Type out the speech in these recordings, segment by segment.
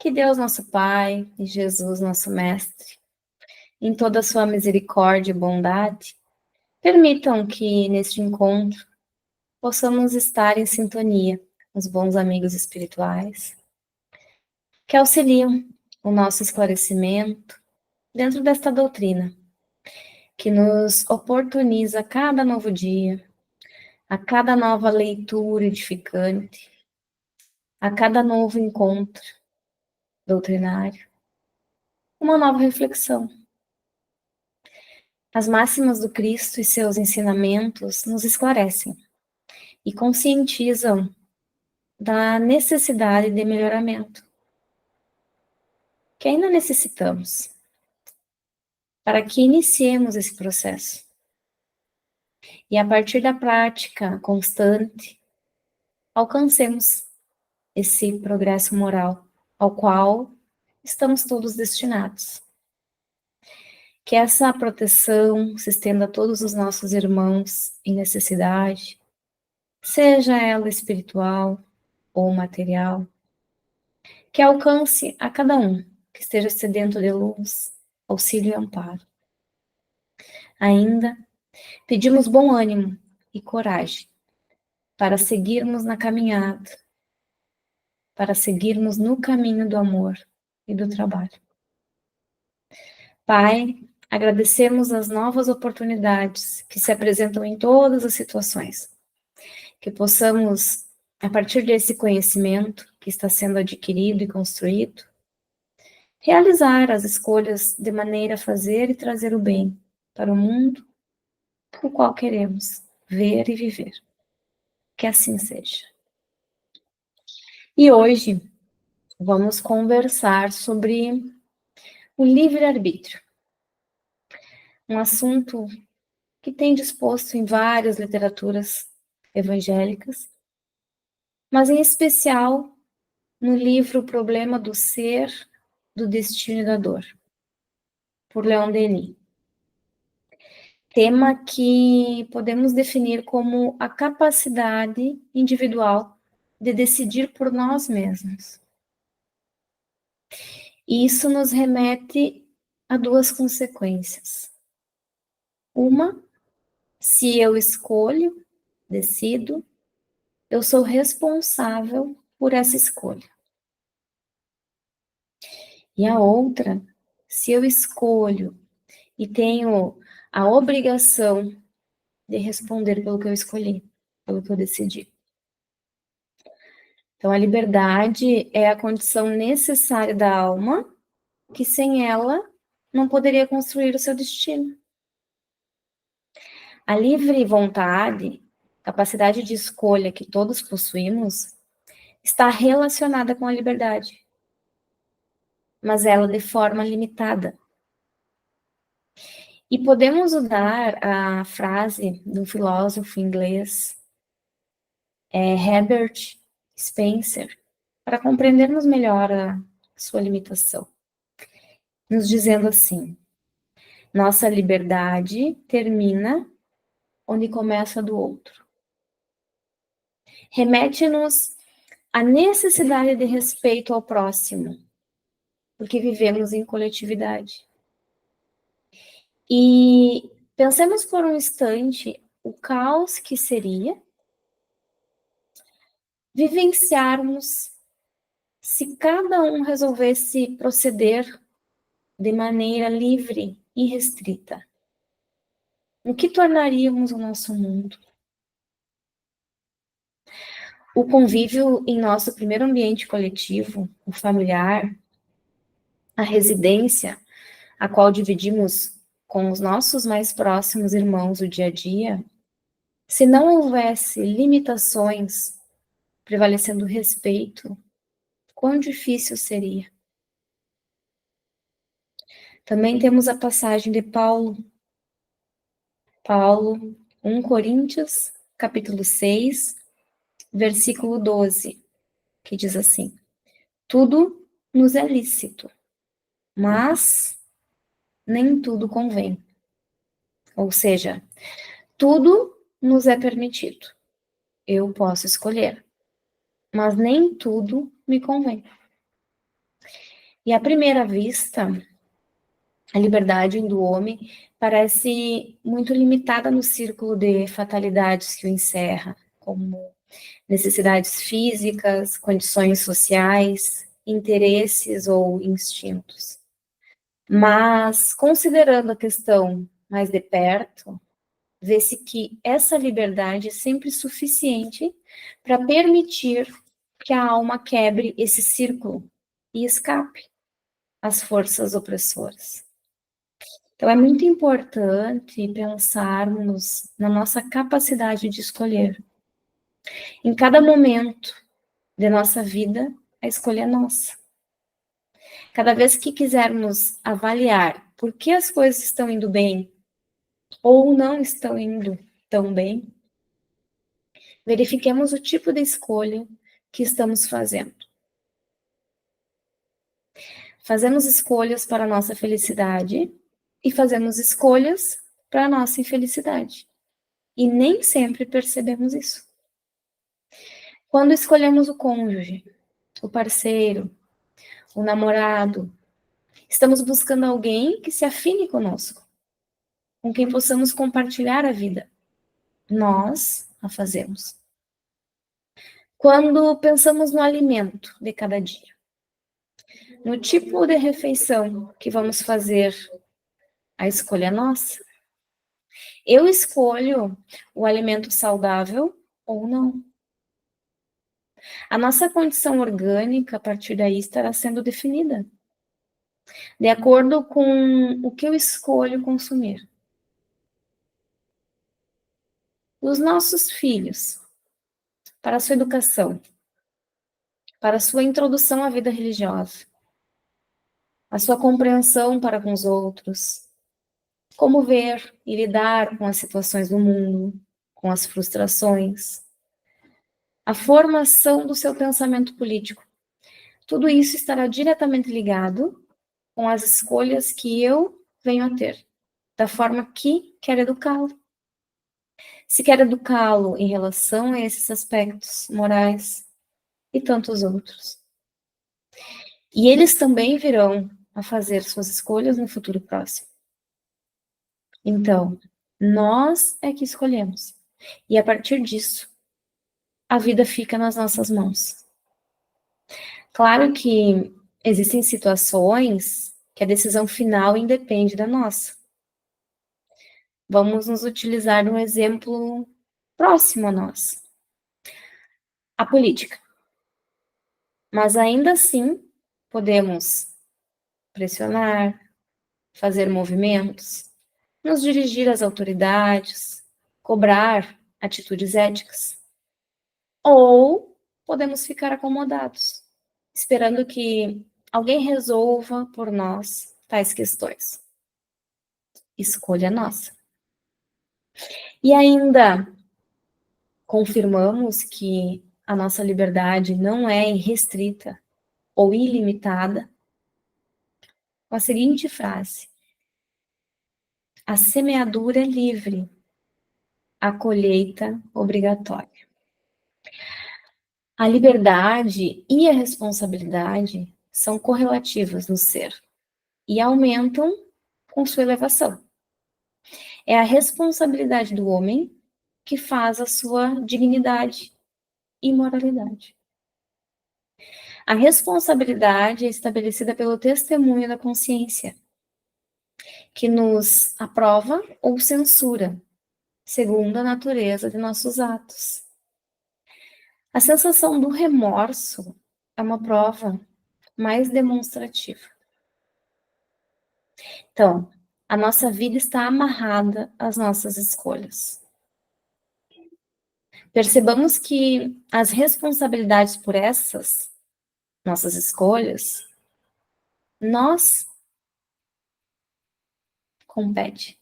Que Deus, nosso Pai, e Jesus, nosso Mestre, em toda a sua misericórdia e bondade, permitam que neste encontro possamos estar em sintonia com os bons amigos espirituais que auxiliam o nosso esclarecimento dentro desta doutrina, que nos oportuniza a cada novo dia, a cada nova leitura edificante, a cada novo encontro doutrinário, uma nova reflexão. As máximas do Cristo e seus ensinamentos nos esclarecem e conscientizam da necessidade de melhoramento, que ainda necessitamos, para que iniciemos esse processo. E a partir da prática constante, alcancemos esse progresso moral ao qual estamos todos destinados. Que essa proteção se estenda a todos os nossos irmãos em necessidade, seja ela espiritual ou material, que alcance a cada um que esteja sedento de luz, auxílio e amparo. Ainda pedimos bom ânimo e coragem para seguirmos na caminhada, para seguirmos no caminho do amor e do trabalho. Pai, agradecemos as novas oportunidades que se apresentam em todas as situações, que possamos, a partir desse conhecimento que está sendo adquirido e construído, realizar as escolhas de maneira a fazer e trazer o bem para o mundo o qual queremos ver e viver. Que assim seja. E hoje vamos conversar sobre o livre-arbítrio, um assunto que tem disposto em várias literaturas evangélicas, mas em especial no livro O Problema do Ser, do Destino e da Dor, por Leon Denis. Tema que podemos definir como a capacidade individual de decidir por nós mesmos. E isso nos remete a duas consequências. Uma, se eu escolho, decido, eu sou responsável por essa escolha. E a outra, se eu escolho e tenho a obrigação de responder pelo que eu escolhi, pelo que eu decidi. Então, a liberdade é a condição necessária da alma, que sem ela não poderia construir o seu destino. A livre vontade, capacidade de escolha que todos possuímos, está relacionada com a liberdade, mas ela de forma limitada. E podemos usar a frase do filósofo inglês Herbert Spencer para compreendermos melhor a sua limitação, nos dizendo assim: nossa liberdade termina onde começa a do outro. Remete-nos à necessidade de respeito ao próximo, porque vivemos em coletividade. E pensemos por um instante o caos que seria vivenciarmos se cada um resolvesse proceder de maneira livre e restrita. O que tornaríamos o nosso mundo? O convívio em nosso primeiro ambiente coletivo, o familiar, a residência, a qual dividimos com os nossos mais próximos irmãos o dia a dia, se não houvesse limitações, prevalecendo o respeito, quão difícil seria. Também temos a passagem de Paulo, 1 Coríntios, capítulo 6, versículo 12, que diz assim: tudo nos é lícito, mas nem tudo convém. Ou seja, tudo nos é permitido. Eu posso escolher, mas nem tudo me convém. E à primeira vista, a liberdade do homem parece muito limitada no círculo de fatalidades que o encerra, como necessidades físicas, condições sociais, interesses ou instintos. Mas, considerando a questão mais de perto, vê-se que essa liberdade é sempre suficiente para permitir que a alma quebre esse círculo e escape às forças opressoras. Então, é muito importante pensarmos na nossa capacidade de escolher. Em cada momento de nossa vida, a escolha é nossa. Cada vez que quisermos avaliar por que as coisas estão indo bem ou não estão indo tão bem, verifiquemos o tipo de escolha que estamos fazendo. Fazemos escolhas para a nossa felicidade e fazemos escolhas para a nossa infelicidade. E nem sempre percebemos isso. Quando escolhemos o cônjuge, o parceiro, o namorado, estamos buscando alguém que se afine conosco, com quem possamos compartilhar a vida. Nós a fazemos. Quando pensamos no alimento de cada dia, no tipo de refeição que vamos fazer, a escolha é nossa. Eu escolho o alimento saudável ou não. A nossa condição orgânica, a partir daí, estará sendo definida, de acordo com o que eu escolho consumir. Os nossos filhos, para a sua educação, para a sua introdução à vida religiosa, a sua compreensão para com os outros, como ver e lidar com as situações do mundo, com as frustrações, a formação do seu pensamento político. Tudo isso estará diretamente ligado com as escolhas que eu venho a ter, da forma que quero educá-lo. Se quero educá-lo em relação a esses aspectos morais e tantos outros. E eles também virão a fazer suas escolhas no futuro próximo. Então, nós é que escolhemos. E a partir disso, a vida fica nas nossas mãos. Claro que existem situações que a decisão final independe da nossa. Vamos nos utilizar de um exemplo próximo a nós. A política. Mas ainda assim, podemos pressionar, fazer movimentos, nos dirigir às autoridades, cobrar atitudes éticas. Ou podemos ficar acomodados, esperando que alguém resolva por nós tais questões. Escolha nossa. E ainda confirmamos que a nossa liberdade não é irrestrita ou ilimitada com a seguinte frase: a semeadura é livre, a colheita obrigatória. A liberdade e a responsabilidade são correlativas no ser e aumentam com sua elevação. É a responsabilidade do homem que faz a sua dignidade e moralidade. A responsabilidade é estabelecida pelo testemunho da consciência, que nos aprova ou censura, segundo a natureza de nossos atos. A sensação do remorso é uma prova mais demonstrativa. Então, a nossa vida está amarrada às nossas escolhas. Percebamos que as responsabilidades por essas nossas escolhas, nós compete.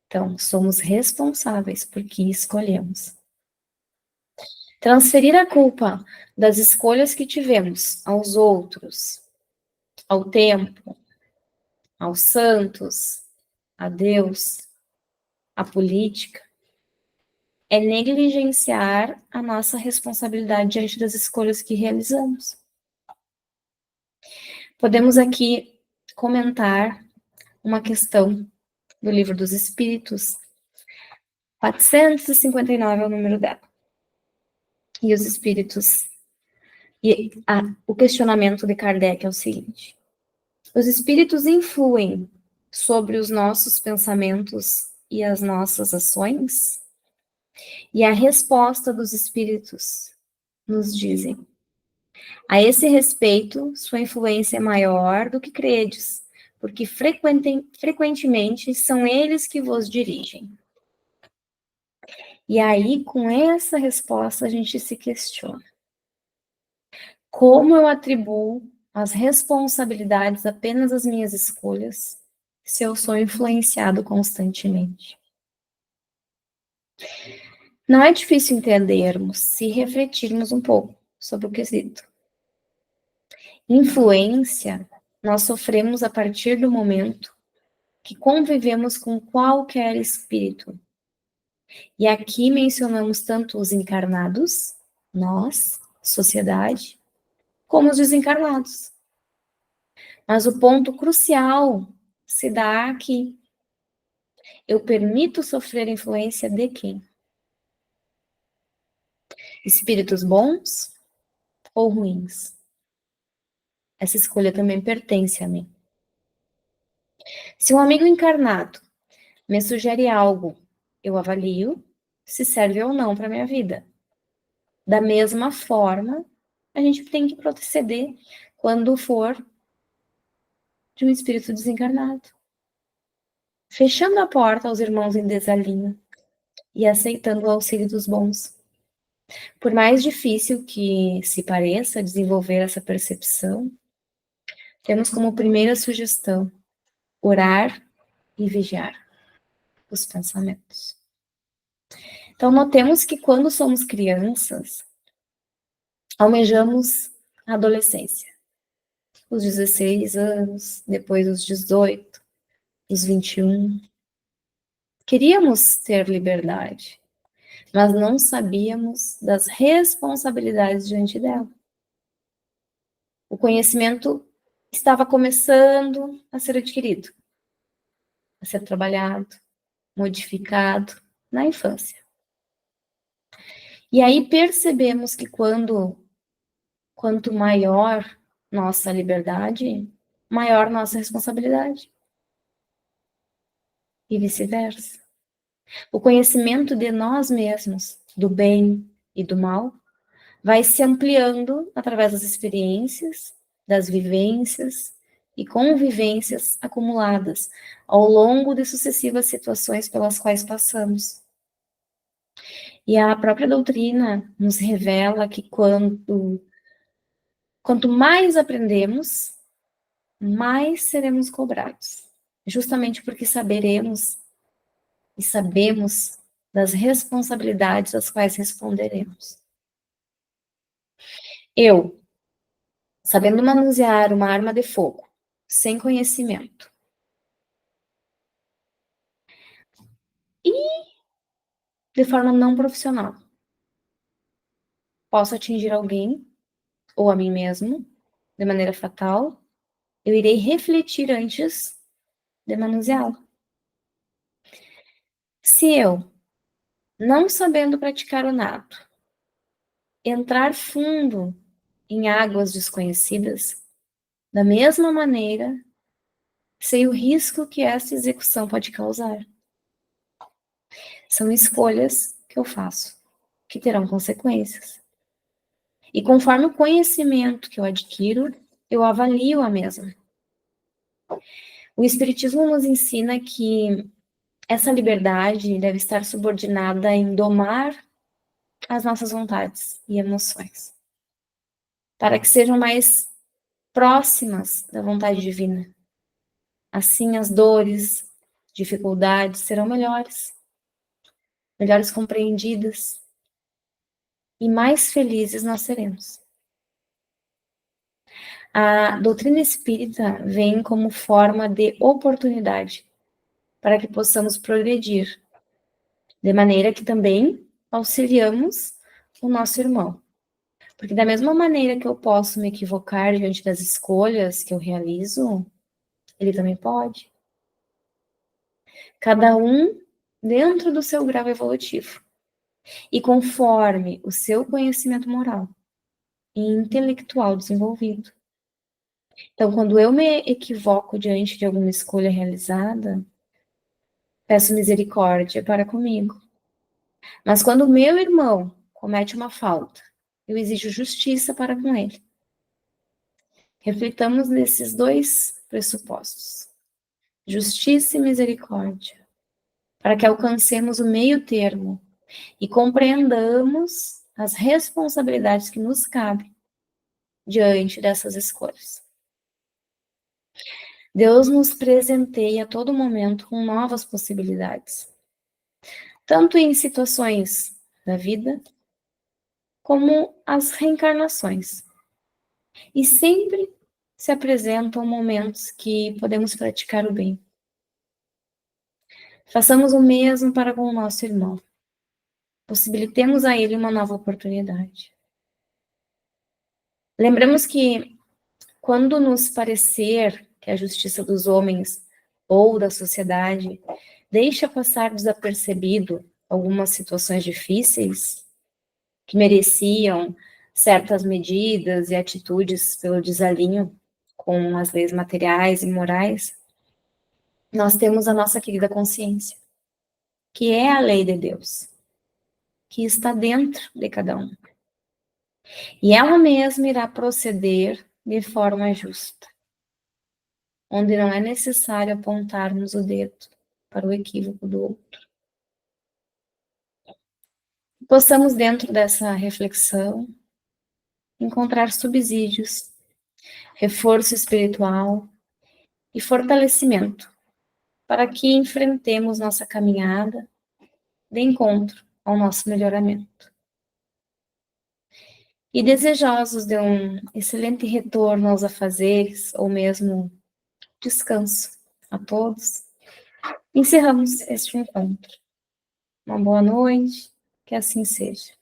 Então, somos responsáveis por que escolhemos. Transferir a culpa das escolhas que tivemos aos outros, ao tempo, aos santos, a Deus, à política, é negligenciar a nossa responsabilidade diante das escolhas que realizamos. Podemos aqui comentar uma questão do Livro dos Espíritos, 459 é o número dela. E os espíritos, o questionamento de Kardec é o seguinte: os espíritos influem sobre os nossos pensamentos e as nossas ações? E a resposta dos espíritos nos dizem: a esse respeito, sua influência é maior do que credes, porque frequentemente são eles que vos dirigem. E aí, com essa resposta, a gente se questiona: como eu atribuo as responsabilidades apenas às minhas escolhas, se eu sou influenciado constantemente? Não é difícil entendermos se refletirmos um pouco sobre o quesito. Influência nós sofremos a partir do momento que convivemos com qualquer espírito. E aqui mencionamos tanto os encarnados, nós, sociedade, como os desencarnados. Mas o ponto crucial se dá aqui. Eu permito sofrer influência de quem? Espíritos bons ou ruins? Essa escolha também pertence a mim. Se um amigo encarnado me sugere algo, eu avalio se serve ou não para minha vida. Da mesma forma, a gente tem que proceder quando for de um espírito desencarnado. Fechando a porta aos irmãos em desalinho e aceitando o auxílio dos bons. Por mais difícil que se pareça desenvolver essa percepção, temos como primeira sugestão orar e vigiar os pensamentos. Então, notemos que quando somos crianças, almejamos a adolescência. Os 16 anos, depois os 18, os 21. Queríamos ter liberdade, mas não sabíamos das responsabilidades diante dela. O conhecimento estava começando a ser adquirido, a ser trabalhado, modificado na infância. E aí percebemos que quanto maior nossa liberdade, maior nossa responsabilidade. E vice-versa. O conhecimento de nós mesmos, do bem e do mal, vai se ampliando através das experiências, das vivências e convivências acumuladas ao longo de sucessivas situações pelas quais passamos. E a própria doutrina nos revela que quanto mais aprendemos, mais seremos cobrados, justamente porque saberemos e sabemos das responsabilidades às quais responderemos. Eu, sabendo manusear uma arma de fogo, sem conhecimento, e de forma não profissional, posso atingir alguém ou a mim mesmo de maneira fatal, eu irei refletir antes de manuseá-lo. Se eu, não sabendo praticar o nado, entrar fundo em águas desconhecidas, da mesma maneira, sei o risco que essa execução pode causar. São escolhas que eu faço, que terão consequências. E conforme o conhecimento que eu adquiro, eu avalio a mesma. O Espiritismo nos ensina que essa liberdade deve estar subordinada em domar as nossas vontades e emoções, para que sejam mais próximas da vontade divina. Assim, as dores, dificuldades serão melhores compreendidas, e mais felizes nós seremos. A doutrina espírita vem como forma de oportunidade para que possamos progredir, de maneira que também auxiliamos o nosso irmão. Porque da mesma maneira que eu posso me equivocar diante das escolhas que eu realizo, ele também pode. Cada um dentro do seu grau evolutivo e conforme o seu conhecimento moral e intelectual desenvolvido. Então, quando eu me equivoco diante de alguma escolha realizada, peço misericórdia para comigo. Mas quando o meu irmão comete uma falta, eu exijo justiça para com ele. Reflitamos nesses dois pressupostos: justiça e misericórdia, para que alcancemos o meio termo e compreendamos as responsabilidades que nos cabem diante dessas escolhas. Deus nos presenteia a todo momento com novas possibilidades, tanto em situações da vida, como as reencarnações. E sempre se apresentam momentos que podemos praticar o bem. Façamos o mesmo para com o nosso irmão. Possibilitemos a ele uma nova oportunidade. Lembramos que quando nos parecer que a justiça dos homens ou da sociedade deixa passar desapercebido algumas situações difíceis que mereciam certas medidas e atitudes pelo desalinho com as leis materiais e morais, nós temos a nossa querida consciência, que é a lei de Deus, que está dentro de cada um. E ela mesma irá proceder de forma justa, onde não é necessário apontarmos o dedo para o equívoco do outro. Possamos, dentro dessa reflexão, encontrar subsídios, reforço espiritual e fortalecimento para que enfrentemos nossa caminhada de encontro ao nosso melhoramento. E desejosos de um excelente retorno aos afazeres, ou mesmo descanso a todos, encerramos este encontro. Uma boa noite, que assim seja.